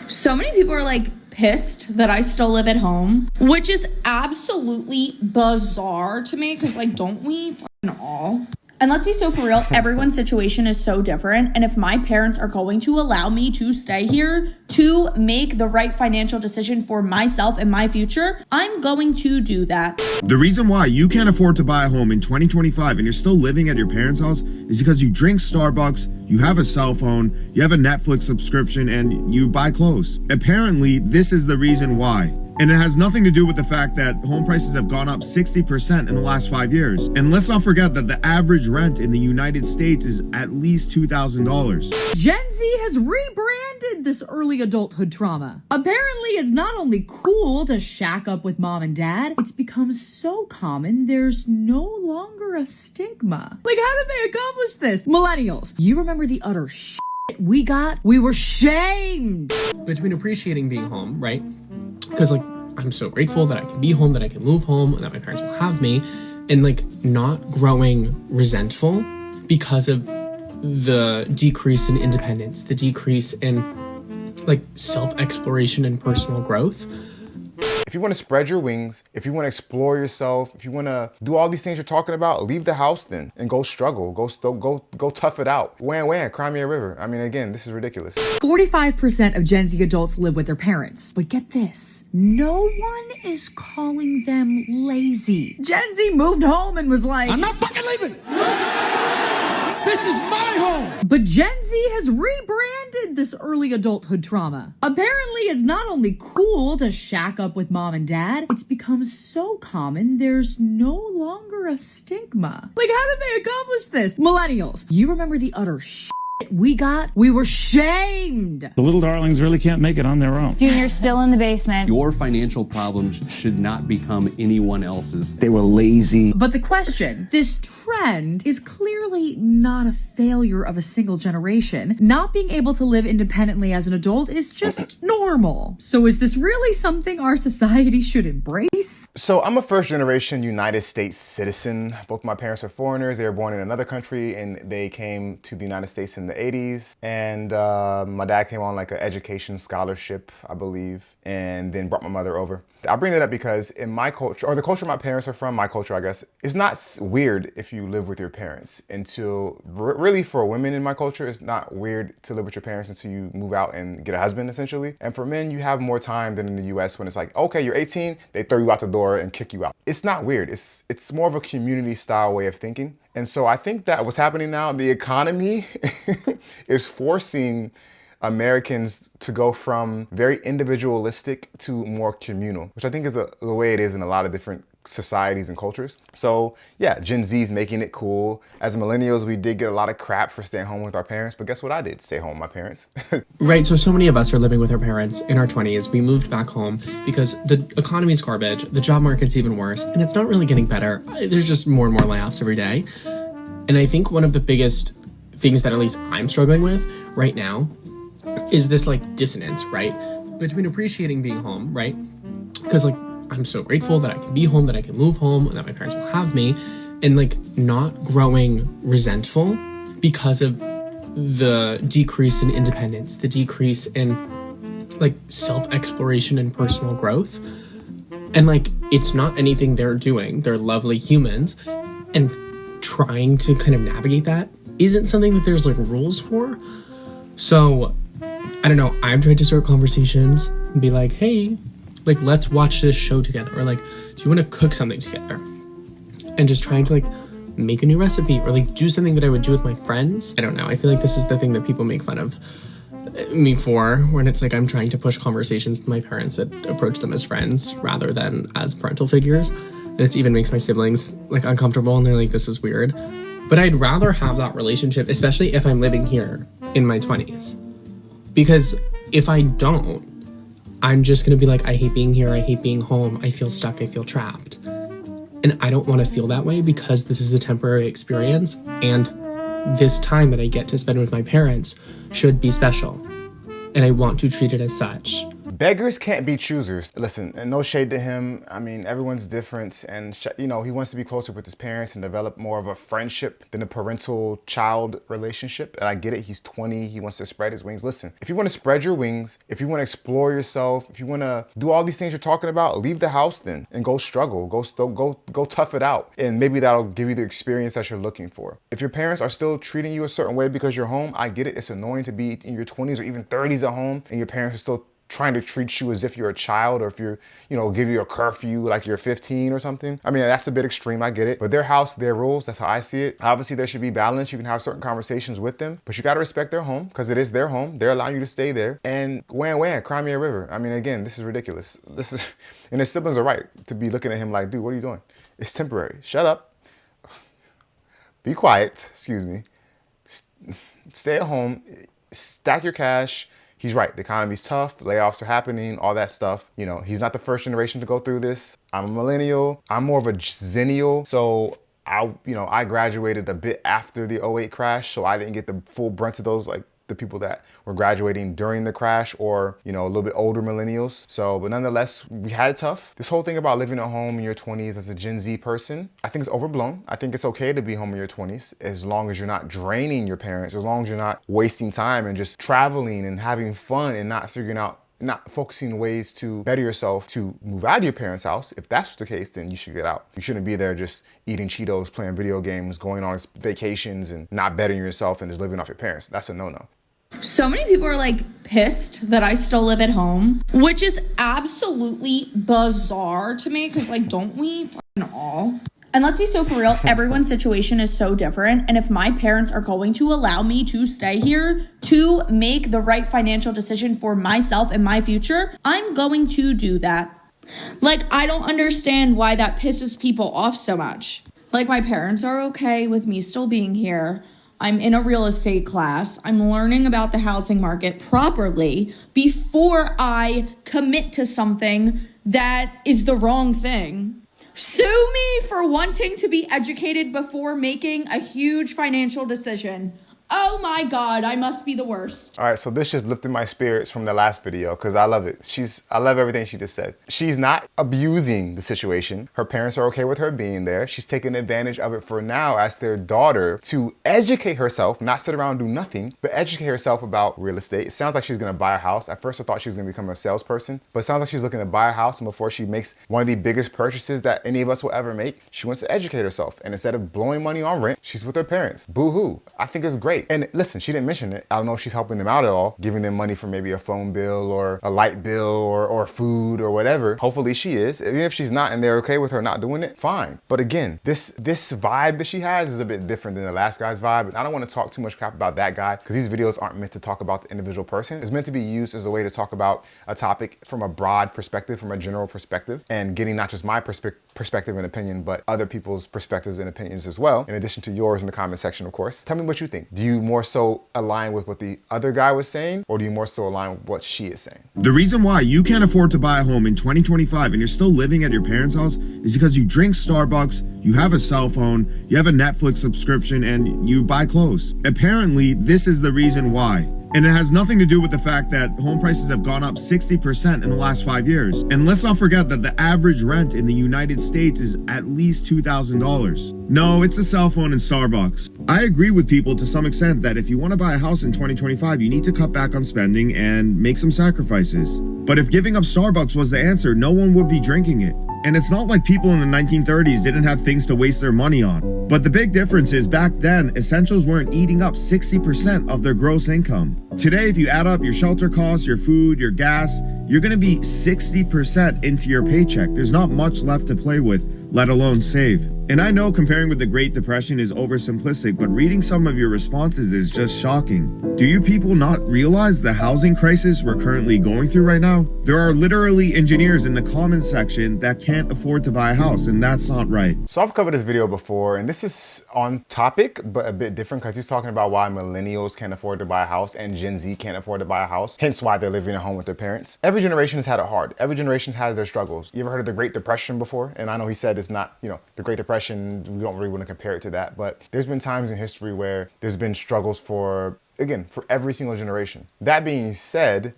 So many people are like pissed that I still live at home, which is absolutely bizarre to me because like, don't we fucking all? And let's be so for real, everyone's situation is so different. And if my parents are going to allow me to stay here to make the right financial decision for myself and my future, I'm going to do that. The reason why you can't afford to buy a home in 2025 and you're still living at your parents' house is because you drink Starbucks, you have a cell phone, you have a Netflix subscription, and you buy clothes. Apparently, this is the reason why. And it has nothing to do with the fact that home prices have gone up 60% in the last 5 years. And let's not forget that the average rent in the United States is at least $2,000. Gen Z has rebranded this early adulthood trauma. Apparently, it's not only cool to shack up with mom and dad, it's become so common there's no longer a stigma. Like, how did they accomplish this? Millennials, you remember the utter shit we got? We were shamed. Between appreciating being home, right? Because like I'm so grateful that I can be home, that I can move home, and that my parents will have me, and like not growing resentful because of the decrease in independence, the decrease in like self-exploration and personal growth. If you want to spread your wings, if you want to explore yourself, if you want to do all these things you're talking about, leave the house then and go struggle, go tough it out. Wham, cry me a river. I mean, again, this is ridiculous. 45% of Gen Z adults live with their parents. But get this, no one is calling them lazy. Gen Z moved home and was like, I'm not fucking leaving. This is my home. But Gen Z has rebranded this early adulthood trauma. Apparently, it's not only cool to shack up with mom and dad, it's become so common there's no longer a stigma. Like, how did they accomplish this? Millennials, you remember the utter shit we got? We were shamed. The little darlings really can't make it on their own. Junior's still in the basement. Your financial problems should not become anyone else's. They were lazy. But the question, this trend is clearly not a failure of a single generation. Not being able to live independently as an adult is just normal. So is this really something our society should embrace? So I'm a first generation United States citizen. Both my parents are foreigners. They were born in another country and they came to the United States in the 80s. And my dad came on like an education scholarship, I believe, and then brought my mother over. I bring that up because in my culture, or the culture my parents are from, my culture, I guess, it's not weird if you live with your parents until, really for women in my culture, it's not weird to live with your parents until you move out and get a husband, essentially. And for men, you have more time than in the US when it's like, okay, you're 18, they throw you out the door and kick you out. It's not weird. It's more of a community style way of thinking. And so I think that what's happening now, the economy is forcing Americans to go from very individualistic to more communal, which I think is the way it is in a lot of different societies and cultures. So yeah, Gen Z is making it cool. As millennials, we did get a lot of crap for staying home with our parents, but guess what I did? Stay home with my parents. Right, so many of us are living with our parents in our 20s. We moved back home because the economy's garbage, the job market's even worse, and it's not really getting better. There's just more and more layoffs every day. And I think one of the biggest things that at least I'm struggling with right now is this like dissonance, right? Between appreciating being home, right? Because like I'm so grateful that I can be home, that I can move home, and that my parents will have me, and like not growing resentful because of the decrease in independence, the decrease in like self-exploration and personal growth. And like it's not anything they're doing. They're lovely humans, and trying to kind of navigate that isn't something that there's like rules for. So I don't know, I've tried to start conversations and be like, hey, like, let's watch this show together. Or like, do you want to cook something together? And just trying to like make a new recipe or like do something that I would do with my friends. I don't know. I feel like this is the thing that people make fun of me for, when it's like I'm trying to push conversations with my parents that approach them as friends rather than as parental figures. This even makes my siblings like uncomfortable and they're like, this is weird. But I'd rather have that relationship, especially if I'm living here in my 20s. Because if I don't, I'm just going to be like, I hate being here. I hate being home. I feel stuck. I feel trapped. And I don't want to feel that way because this is a temporary experience. And this time that I get to spend with my parents should be special. And I want to treat it as such. Beggars can't be choosers. Listen, and no shade to him. I mean, everyone's different, and you know, he wants to be closer with his parents and develop more of a friendship than a parental-child relationship. And I get it. He's 20. He wants to spread his wings. Listen, if you want to spread your wings, if you want to explore yourself, if you want to do all these things you're talking about, leave the house then and go struggle. Go tough it out, and maybe that'll give you the experience that you're looking for. If your parents are still treating you a certain way because you're home, I get it. It's annoying to be in your 20s or even 30s at home and your parents are still trying to treat you as if you're a child, or if you're, you know, give you a curfew like you're 15 or something. I mean, that's a bit extreme, I get it. But their house, their rules, that's how I see it. Obviously, there should be balance. You can have certain conversations with them, but you gotta respect their home because it is their home. They're allowing you to stay there. And wham, cry me a river. I mean, again, this is ridiculous. This is, and his siblings are right to be looking at him like, dude, what are you doing? It's temporary. Shut up. Be quiet, excuse me. Stay at home, stack your cash. He's right, the economy's tough, layoffs are happening, all that stuff. You know, he's not the first generation to go through this. I'm a millennial, I'm more of a zennial. So I graduated a bit after the '08 crash, so I didn't get the full brunt of those, like the people that were graduating during the crash, or, you know, a little bit older millennials. So, but nonetheless, we had it tough. This whole thing about living at home in your 20s as a Gen Z person, I think it's overblown. I think it's okay to be home in your 20s as long as you're not draining your parents, as long as you're not wasting time and just traveling and having fun and not focusing ways to better yourself to move out of your parents' house. If that's the case, then you should get out. You shouldn't be there just eating Cheetos, playing video games, going on vacations and not bettering yourself and just living off your parents. That's a no-no. So many people are like pissed that I still live at home, which is absolutely bizarre to me because, like, don't we fucking all? And let's be so for real, everyone's situation is so different. And if my parents are going to allow me to stay here to make the right financial decision for myself and my future, I'm going to do that. Like, I don't understand why that pisses people off so much. Like, my parents are okay with me still being here. I'm in a real estate class. I'm learning about the housing market properly before I commit to something that is the wrong thing. Sue me for wanting to be educated before making a huge financial decision. Oh my God, I must be the worst. All right, so this just lifted my spirits from the last video because I love it. I love everything she just said. She's not abusing the situation. Her parents are okay with her being there. She's taking advantage of it for now as their daughter to educate herself, not sit around and do nothing, but educate herself about real estate. It sounds like she's gonna buy a house. At first I thought she was gonna become a salesperson, but it sounds like she's looking to buy a house, and before she makes one of the biggest purchases that any of us will ever make, she wants to educate herself. And instead of blowing money on rent, she's with her parents. Boo-hoo. I think it's great. And listen, she didn't mention it. I don't know if she's helping them out at all, giving them money for maybe a phone bill or a light bill or food or whatever. Hopefully she is. Even if she's not and they're okay with her not doing it, fine. But again, this vibe that she has is a bit different than the last guy's vibe. And I don't want to talk too much crap about that guy because these videos aren't meant to talk about the individual person. It's meant to be used as a way to talk about a topic from a broad perspective, from a general perspective, and getting not just my perspective and opinion, but other people's perspectives and opinions as well, in addition to yours in the comment section, of course. Tell me what you think. Do you more so align with what the other guy was saying, or do you more so align with what she is saying? The reason why you can't afford to buy a home in 2025 and you're still living at your parents' house is because you drink Starbucks, you have a cell phone, you have a Netflix subscription, and you buy clothes. Apparently, this is the reason why. And it has nothing to do with the fact that home prices have gone up 60% in the last 5 years. And let's not forget that the average rent in the United States is at least $2,000. No, it's a cell phone and Starbucks. I agree with people to some extent that if you want to buy a house in 2025, you need to cut back on spending and make some sacrifices. But if giving up Starbucks was the answer, no one would be drinking it. And it's not like people in the 1930s didn't have things to waste their money on. But the big difference is back then, essentials weren't eating up 60% of their gross income. Today, if you add up your shelter costs, your food, your gas, you're gonna be 60% into your paycheck. There's not much left to play with, let alone save. And I know comparing with the Great Depression is oversimplistic, but reading some of your responses is just shocking. Do you people not realize the housing crisis we're currently going through right now? There are literally engineers in the comments section that can't afford to buy a house, and that's not right. So I've covered this video before, and this is on topic, but a bit different because he's talking about why millennials can't afford to buy a house and Gen Z can't afford to buy a house, hence why they're living at home with their parents. Every generation has had it hard. Every generation has their struggles. You ever heard of the Great Depression before? And I know he said it's not, the Great Depression, we don't really want to compare it to that, but there's been times in history where there's been struggles for every single generation. That being said,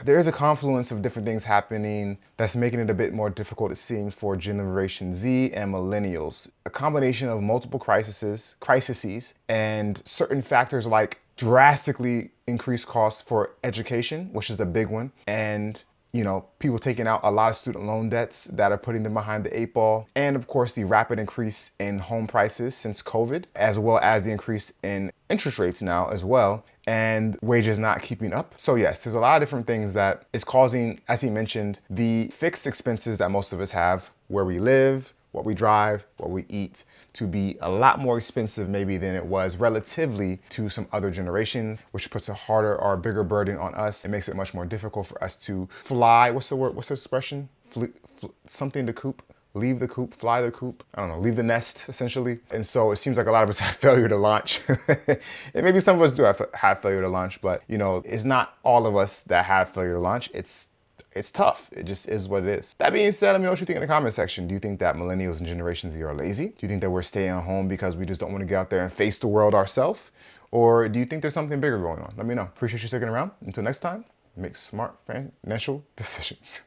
there is a confluence of different things happening that's making it a bit more difficult, it seems, for Generation Z and Millennials. A combination of multiple crises, and certain factors like drastically increased costs for education, which is a big one, and people taking out a lot of student loan debts that are putting them behind the 8 ball. And of course, the rapid increase in home prices since COVID, as well as the increase in interest rates now as well, and wages not keeping up. So yes, there's a lot of different things that is causing, as he mentioned, the fixed expenses that most of us have, where we live, what we drive, what we eat, to be a lot more expensive maybe than it was relatively to some other generations, which puts a harder or a bigger burden on us. It makes it much more difficult for us to fly. What's the word? What's the expression? Something to coop. Leave the coop, fly the coop, I don't know, leave the nest, essentially. And so it seems like a lot of us have failure to launch. And maybe some of us do have failure to launch, but it's not all of us that have failure to launch. It's tough. It just is what it is. That being said, let me know what you think in the comment section. Do you think that Millennials and Generation Z are lazy? Do you think that we're staying home because we just don't want to get out there and face the world ourselves? Or do you think there's something bigger going on? Let me know. Appreciate you sticking around. Until next time, make smart financial decisions.